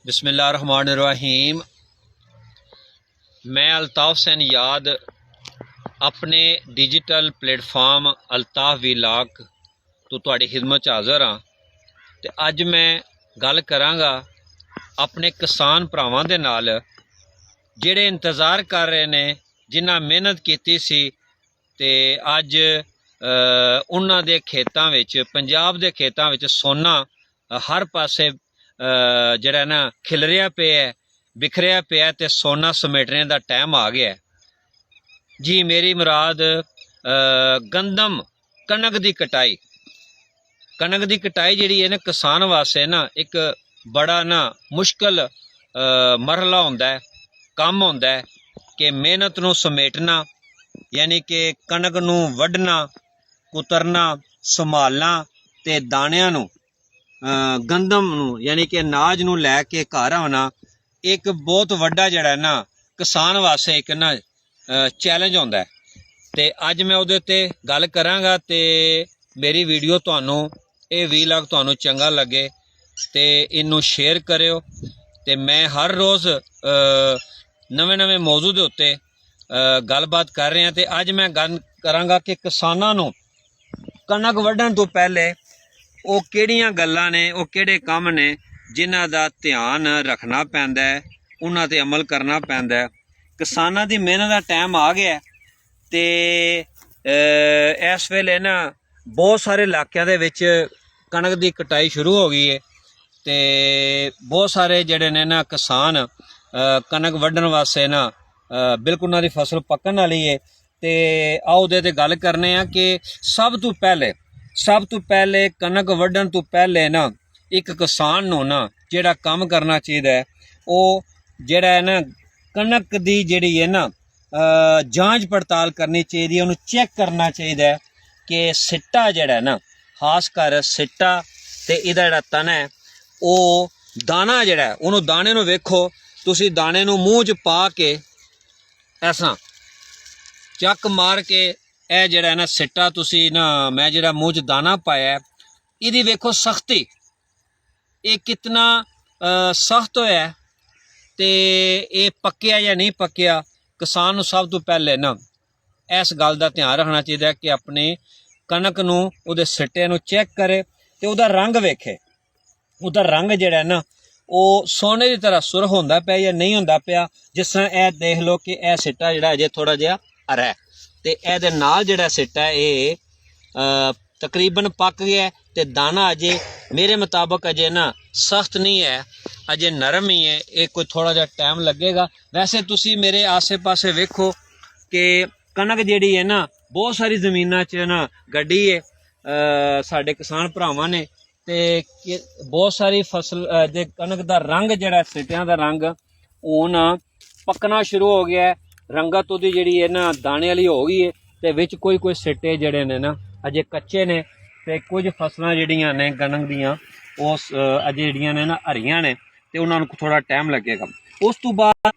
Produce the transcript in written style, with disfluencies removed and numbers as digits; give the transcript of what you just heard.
बिस्मिल्लाहिर्रहमानिर्रहीम। मैं अल्ताफ़ हुसैन याद अपने डिजिटल प्लेटफॉर्म अल्ताफ़ वीलॉग तो तुहाडी खिदमत हाज़र हाँ। ते अज मैं गल करांगा अपने किसान भरावां दे नाल जिहड़े इंतज़ार कर रहे ने, जिन्हां मेहनत कीती सी ते अज उन्हां दे खेतां विच, पंजाब दे खेतां विच सोना हर पासे जिहड़ा ना खिलरिया पिया है, बिखरिया पिया है, ते सोना समेटने का टाइम आ गया है जी। मेरी मुराद गंदम कनक की कटाई। कनक की कटाई जिहड़ी है ना किसान वास्ते ना एक बड़ा ना मुश्किल मरहला होंदा है, काम होंदा है कि मेहनत नूं समेटना, यानी कि कनक नूं वढना, कुतरना, संभालना ते दाणियां नूं गंदम नूं यानी कि अनाज नूं लैके घर आना एक बहुत वड्डा जिहड़ा ना किसान वास्ते एक ना चैलेंज होंदा है। ते अज मैं उहदे ते गल करांगा ते मेरी वीडियो तुहानूं ये वीलॉग तुहानूं चंगा लगे ते इनू शेयर करियो। ते मैं हर रोज़ नवे नवे मौजू दे उत्ते गलबात कर रहा। ते अज मैं गल करांगा कि किसानां नूं कनक वड्ढण तो पहले ਉਹ ਕਿਹੜੀਆਂ ਗੱਲਾਂ ਨੇ, ਉਹ ਕਿਹੜੇ ਕੰਮ ਨੇ ਜਿਨ੍ਹਾਂ ਦਾ ਧਿਆਨ ਰੱਖਣਾ ਪੈਂਦਾ ਹੈ, ਉਹਨਾਂ 'ਤੇ ਅਮਲ ਕਰਨਾ ਪੈਂਦਾ ਹੈ। ਕਿਸਾਨਾਂ ਦੀ ਮਿਹਨਤ ਦਾ ਟਾਈਮ ਆ ਗਿਆ ਤੇ ਇਸ ਵੇਲੇ ਨਾ ਬਹੁਤ ਸਾਰੇ ਇਲਾਕਿਆਂ ਦੇ ਵਿੱਚ ਕਣਕ ਦੀ ਕਟਾਈ ਸ਼ੁਰੂ ਹੋ ਗਈ ਹੈ ਤੇ ਬਹੁਤ ਸਾਰੇ ਜਿਹੜੇ ਨੇ ਨਾ ਕਿਸਾਨ ਕਣਕ ਵੱਢਣ ਵਾਸਤੇ ਨਾ ਬਿਲਕੁਲ ਉਹਨਾਂ ਦੀ ਫਸਲ ਪੱਕਣ ਵਾਲੀ ਹੈ। ਤੇ ਆਓ ਉਹਦੇ 'ਤੇ ਗੱਲ ਕਰਨੇ ਆ ਕਿ ਸਭ ਤੋਂ ਪਹਿਲੇ कनक वढ़न तो पहले ना एक किसान नूं ना जिहड़ा काम करना चाहिए वो जिहड़ा है ना कनक दी जिहड़ी है ना जांच पड़ताल करनी चाहिए, उन्हें चेक करना चाहिए कि सिट्टा जिहड़ा है ना, खासकर सिट्टा ते इहदा जिहड़ा तना है वो दाना जिहड़ा है उन्होंने दाने नूं वेखो, तुसीं दाने नूं मूँह च पा के ऐसा चक मार के ਇਹ ਜਿਹੜਾ ਨਾ ਸਿੱਟਾ ਤੁਸੀਂ ਨਾ ਮੈਂ ਜਿਹੜਾ ਮੂੰਹ 'ਚ ਦਾਣਾ ਪਾਇਆ ਇਹਦੀ ਵੇਖੋ ਸਖਤੀ, ਇਹ ਕਿਤਨਾ ਸਖਤ ਹੋਇਆ ਤੇ ਇਹ ਪੱਕਿਆ ਜਾਂ ਨਹੀਂ ਪੱਕਿਆ। ਕਿਸਾਨ ਨੂੰ ਸਭ ਤੋਂ ਪਹਿਲੇ ਨਾ ਇਸ ਗੱਲ ਦਾ ਧਿਆਨ ਰੱਖਣਾ ਚਾਹੀਦਾ ਕਿ ਆਪਣੀ ਕਣਕ ਨੂੰ ਉਹਦੇ ਸਿੱਟੇ ਨੂੰ ਚੈੱਕ ਕਰੇ ਤੇ ਉਹਦਾ ਰੰਗ ਵੇਖੇ। ਉਹਦਾ ਰੰਗ ਜਿਹੜਾ ਨਾ ਉਹ ਸੋਨੇ ਦੀ ਤਰ੍ਹਾਂ ਸੁਰਖ ਹੁੰਦਾ ਪਿਆ ਜਾਂ ਨਹੀਂ ਹੁੰਦਾ ਪਿਆ। ਜਿਸ ਤਰ੍ਹਾਂ ਇਹ ਦੇਖ ਲਓ ਕਿ ਇਹ ਸਿੱਟਾ ਜਿਹੜਾ ਅਜੇ ਥੋੜ੍ਹਾ ਜਿਹਾ ਹਰਾ ਹੈ ਤੇ ਇਹਦੇ ਨਾਲ ਜਿਹੜਾ ਸਿੱਟਾ ਇਹ ਤਕਰੀਬਨ ਪੱਕ ਗਿਆ ਤੇ ਦਾਣਾ ਅਜੇ ਮੇਰੇ ਮੁਤਾਬਕ ਅਜੇ ਨਾ ਸਖਤ ਨਹੀਂ ਹੈ, ਅਜੇ ਨਰਮ ਹੀ ਹੈ। ਇਹ ਕੋਈ ਥੋੜਾ ਜਿਹਾ ਟਾਈਮ ਲੱਗੇਗਾ। ਵੈਸੇ ਤੁਸੀਂ ਮੇਰੇ ਆਸੇ-ਪਾਸੇ ਵੇਖੋ ਕਿ ਕਣਕ ਜਿਹੜੀ ਹੈ ਨਾ ਬਹੁਤ ਸਾਰੀ ਜ਼ਮੀਨਾਂ 'ਚ ਨਾ ਗੱਡੀ ਹੈ ਸਾਡੇ ਕਿਸਾਨ ਭਰਾਵਾਂ ਨੇ ਤੇ ਬਹੁਤ ਸਾਰੀ ਫਸਲ ਦੇ ਕਣਕ ਦਾ ਰੰਗ ਜਿਹੜਾ ਸਿੱਟਿਆਂ ਦਾ ਰੰਗ ਹੁਣ ਪੱਕਣਾ ਸ਼ੁਰੂ ਹੋ ਗਿਆ ਹੈ। रंगत ਉਹਦੀ ਜਿਹੜੀ ਹੈ ਨਾ ਦਾਣੇ ਵਾਲੀ ਹੋ ਗਈ ਹੈ ਤੇ ਵਿੱਚ ਕੋਈ ਸਿੱਟੇ ਜਿਹੜੇ ਨੇ ਨਾ ਅਜੇ ਕੱਚੇ ਨੇ ਤੇ ਕੁਝ ਫਸਲਾਂ ਜਿਹੜੀਆਂ ਨੇ ਕਣਕ ਦੀਆਂ ਉਹ ਅਜੇ ਜਿਹੜੀਆਂ ਨੇ ਨਾ ਹਰੀਆਂ ਨੇ ਤੇ ਉਹਨਾਂ ਨੂੰ ਥੋੜਾ ਟਾਈਮ ਲੱਗੇਗਾ। ਉਸ ਤੋਂ ਬਾਅਦ